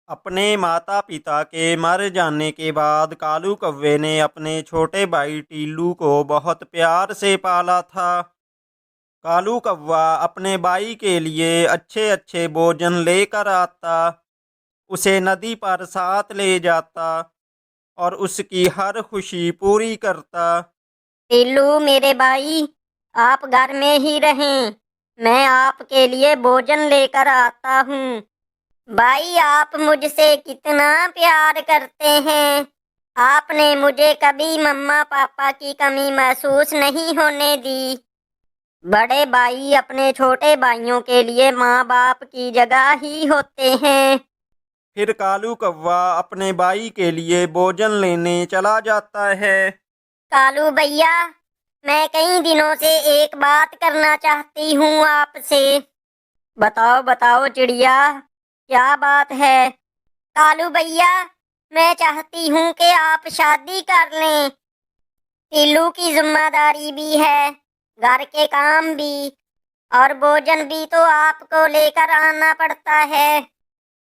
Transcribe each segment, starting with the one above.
अपने माता पिता के मर जाने के बाद कालू कौवे ने अपने छोटे भाई टीलू को बहुत प्यार से पाला था। कालू कौवा अपने भाई के लिए अच्छे अच्छे भोजन लेकर आता, उसे नदी पर साथ ले जाता और उसकी हर खुशी पूरी करता। टिल्लू मेरे भाई, आप घर में ही रहें। मैं आपके लिए भोजन लेकर आता हूँ। भाई, आप मुझसे कितना प्यार करते हैं। आपने मुझे कभी मम्मा पापा की कमी महसूस नहीं होने दी। बड़े भाई अपने छोटे भाइयों के लिए माँ बाप की जगह ही होते हैं। फिर कालू कौवा अपने भाई के लिए भोजन लेने चला जाता है। कालू भैया, मैं कई दिनों से एक बात करना चाहती हूँ आपसे। बताओ बताओ चिड़िया, क्या बात है? कालू भैया, मैं चाहती हूँ कि आप शादी कर लें। टिल्लू की जिम्मेदारी भी है, घर के काम भी, और भोजन भी तो आपको लेकर आना पड़ता है।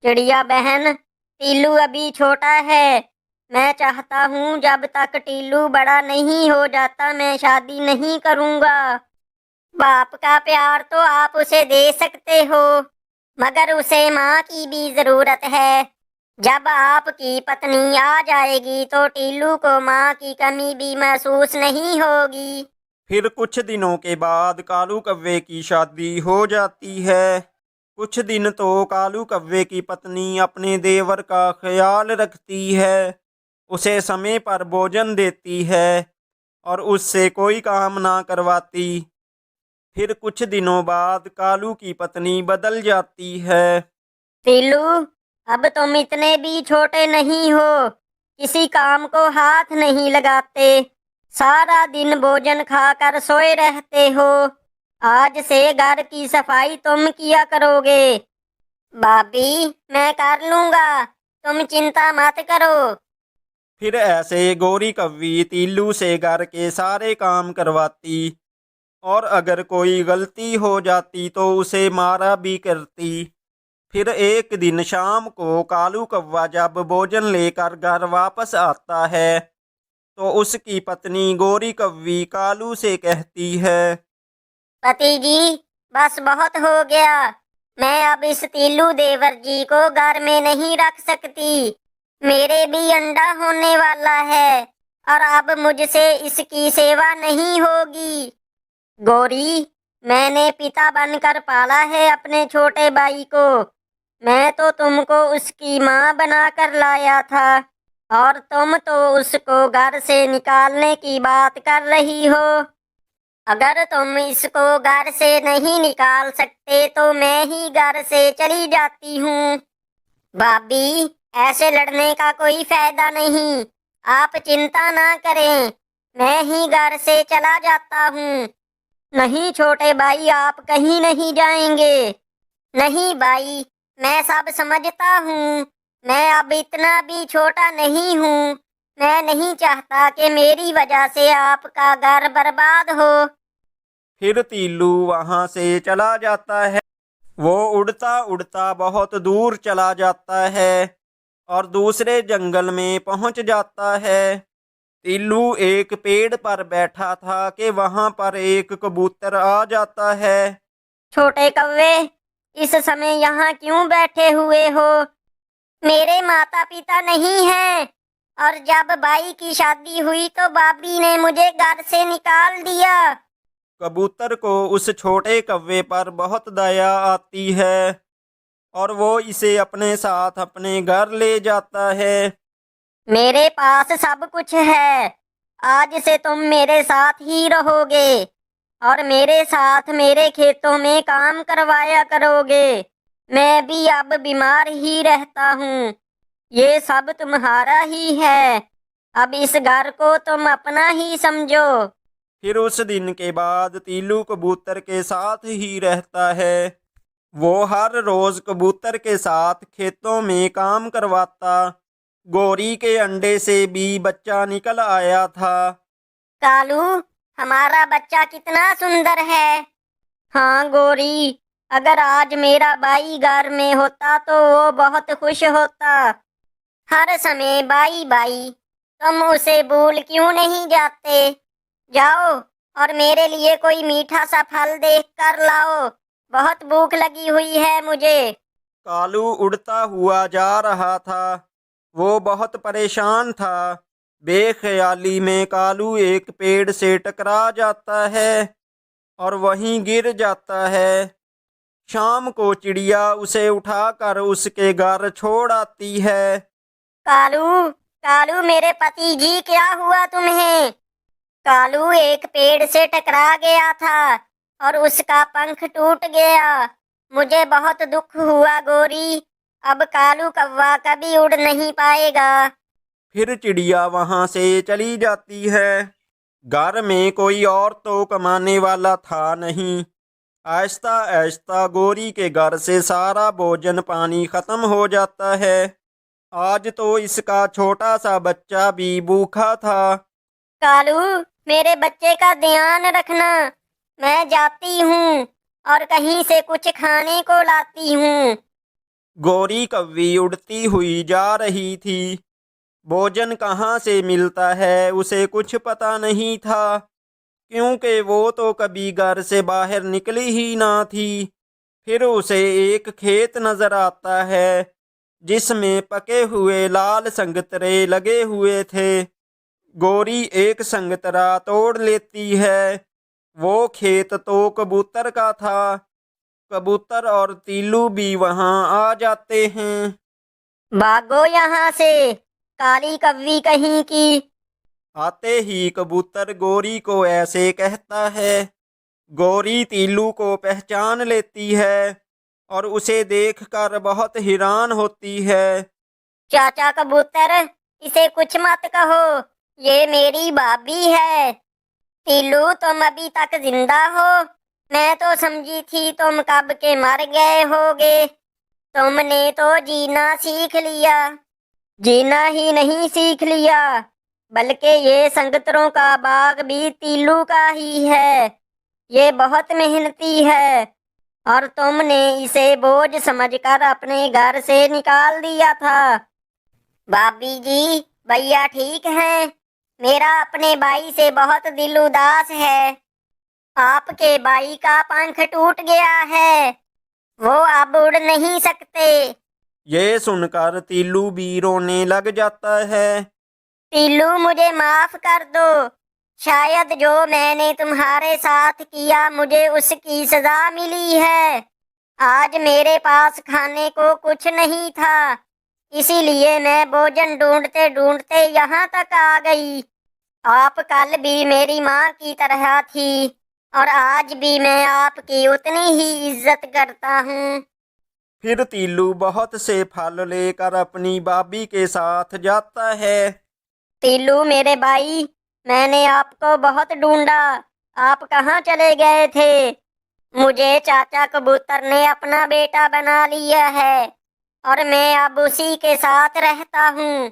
चिड़िया बहन, टिल्लू अभी छोटा है। मैं चाहता हूँ जब तक टिल्लू बड़ा नहीं हो जाता मैं शादी नहीं करूँगा। बाप का प्यार तो आप उसे दे सकते हो, मगर उसे माँ की भी जरूरत है। जब आपकी पत्नी आ जाएगी तो टीलू को माँ की कमी भी महसूस नहीं होगी। फिर कुछ दिनों के बाद कालू कौवे की शादी हो जाती है। कुछ दिन तो कालू कौवे की पत्नी अपने देवर का ख्याल रखती है, उसे समय पर भोजन देती है और उससे कोई काम ना करवाती। फिर कुछ दिनों बाद कालू की पत्नी बदल जाती है। टीलू, अब तुम इतने भी छोटे नहीं हो, किसी काम को हाथ नहीं लगाते, सारा दिन भोजन खाकर सोए रहते हो। आज से घर की सफाई तुम किया करोगे। भाभी, मैं कर लूंगा, तुम चिंता मत करो। फिर ऐसे गोरी कौवी तीलू से घर के सारे काम करवाती और अगर कोई गलती हो जाती तो उसे मारा भी करती। फिर एक दिन शाम को कालू कौवा जब भोजन लेकर घर वापस आता है तो उसकी पत्नी गोरी कौवी कालू से कहती है, पति जी, बस बहुत हो गया। मैं अब इस तीलू देवर जी को घर में नहीं रख सकती। मेरे भी अंडा होने वाला है और अब मुझसे इसकी सेवा नहीं होगी। गौरी, मैंने पिता बनकर पाला है अपने छोटे भाई को। मैं तो तुमको उसकी माँ बनाकर लाया था और तुम तो उसको घर से निकालने की बात कर रही हो। अगर तुम इसको घर से नहीं निकाल सकते तो मैं ही घर से चली जाती हूँ। भाभी, ऐसे लड़ने का कोई फायदा नहीं। आप चिंता ना करें, मैं ही घर से चला जाता हूँ। नहीं छोटे भाई, आप कहीं नहीं जाएंगे। नहीं भाई, मैं सब समझता हूँ। मैं अब इतना भी छोटा नहीं हूँ। मैं नहीं चाहता कि मेरी वजह से आपका घर बर्बाद हो। फिर तीलू वहां से चला जाता है। वो उड़ता उड़ता बहुत दूर चला जाता है और दूसरे जंगल में पहुंच जाता है। तीलू एक पेड़ पर बैठा था कि वहां पर एक कबूतर आ जाता है। छोटे कौवे, इस समय यहाँ क्यों बैठे हुए हो? मेरे माता पिता नहीं हैं और जब भाई की शादी हुई तो भाभी ने मुझे घर से निकाल दिया। कबूतर को उस छोटे कौवे पर बहुत दया आती है और वो इसे अपने साथ अपने घर ले जाता है। मेरे पास सब कुछ है। आज से तुम मेरे साथ ही रहोगे और मेरे साथ मेरे खेतों में काम करवाया करोगे। मैं भी अब बीमार ही रहता हूँ। ये सब तुम्हारा ही है। अब इस घर को तुम अपना ही समझो। फिर उस दिन के बाद तीलू कबूतर के साथ ही रहता है। वो हर रोज कबूतर के साथ खेतों में काम करवाता। गोरी के अंडे से भी बच्चा निकल आया था। कालू, हमारा बच्चा कितना सुंदर है। हाँ गौरी, अगर आज मेरा भाई घर में होता तो वो बहुत खुश होता। हर समय बाई बाई, तुम उसे भूल क्यों नहीं जाते? जाओ और मेरे लिए कोई मीठा सा फल देख कर लाओ, बहुत भूख लगी हुई है मुझे। कालू उड़ता हुआ जा रहा था। वो बहुत परेशान था। बेख्याली में कालू एक पेड़ से टकरा जाता है और वहीं गिर जाता है। शाम को चिड़िया उसे उठाकर उसके घर छोड़ आती है। कालू, कालू मेरे पति जी, क्या हुआ तुम्हें? कालू एक पेड़ से टकरा गया था और उसका पंख टूट गया। मुझे बहुत दुख हुआ गोरी। अब कालू कौवा कभी उड़ नहीं पाएगा। फिर चिड़िया वहां से चली जाती है। घर में कोई और तो कमाने वाला था नहीं। आहिस्ता आहिस्ता गोरी के घर से सारा भोजन पानी खत्म हो जाता है। आज तो इसका छोटा सा बच्चा भी भूखा था। कालू, मेरे बच्चे का ध्यान रखना। मैं जाती हूँ और कहीं से कुछ खाने को लाती हूँ। गोरी कव्वी उड़ती हुई जा रही थी। भोजन कहाँ से मिलता है उसे कुछ पता नहीं था, क्योंकि वो तो कभी घर से बाहर निकली ही ना थी। फिर उसे एक खेत नजर आता है जिसमें पके हुए लाल संगतरे लगे हुए थे। गोरी एक संगतरा तोड़ लेती है। वो खेत तो कबूतर का था। कबूतर और तीलू भी वहां आ जाते हैं। भागो यहाँ से, काली कव्वी कहीं की। आते ही कबूतर गोरी को ऐसे कहता है। गोरी तीलू को पहचान लेती है और उसे देखकर बहुत हैरान होती है। चाचा कबूतर, इसे कुछ मत कहो, ये मेरी भाभी है। तीलू, तुम अभी तक जिंदा हो? मैं तो समझी थी तुम कब के मर गए होगे। तुमने तो जीना सीख लिया। जीना ही नहीं सीख लिया, बल्कि ये संगतरों का बाग भी तीलू का ही है। ये बहुत मेहनती है और तुमने इसे बोझ समझकर अपने घर से निकाल दिया था। भाभी जी, भैया ठीक है? मेरा अपने भाई से बहुत दिल उदास है। आपके भाई का पंख टूट गया है, वो अब उड़ नहीं सकते। ये सुनकर तीलू भी रोने लग जाता है। टीलू, मुझे माफ कर दो। शायद जो मैंने तुम्हारे साथ किया मुझे उसकी सजा मिली है। आज मेरे पास खाने को कुछ नहीं था, इसीलिए मैं भोजन ढूंढते ढूंढते यहाँ तक आ गई। आप कल भी मेरी माँ की तरह थी और आज भी मैं आपकी उतनी ही इज्जत करता हूँ। फिर तीलू बहुत से फल लेकर अपनी भाभी के साथ जाता है। टीलू मेरे भाई, मैंने आपको बहुत ढूंढा। आप कहाँ चले गए थे? मुझे चाचा कबूतर ने अपना बेटा बना लिया है और मैं अब उसी के साथ रहता हूँ।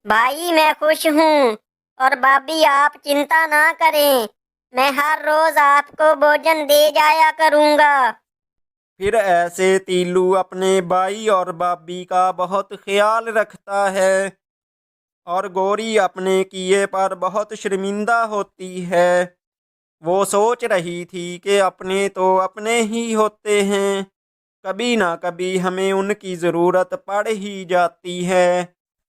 भाई, मैं खुश हूँ और भाभी आप चिंता ना करें, मैं हर रोज आपको भोजन दे जाया करूँगा। फिर ऐसे तीलू अपने भाई और भाभी का बहुत ख्याल रखता है और गोरी अपने किए पर बहुत शर्मिंदा होती है। वो सोच रही थी कि अपने तो अपने ही होते हैं, कभी ना कभी हमें उनकी ज़रूरत पड़ ही जाती है।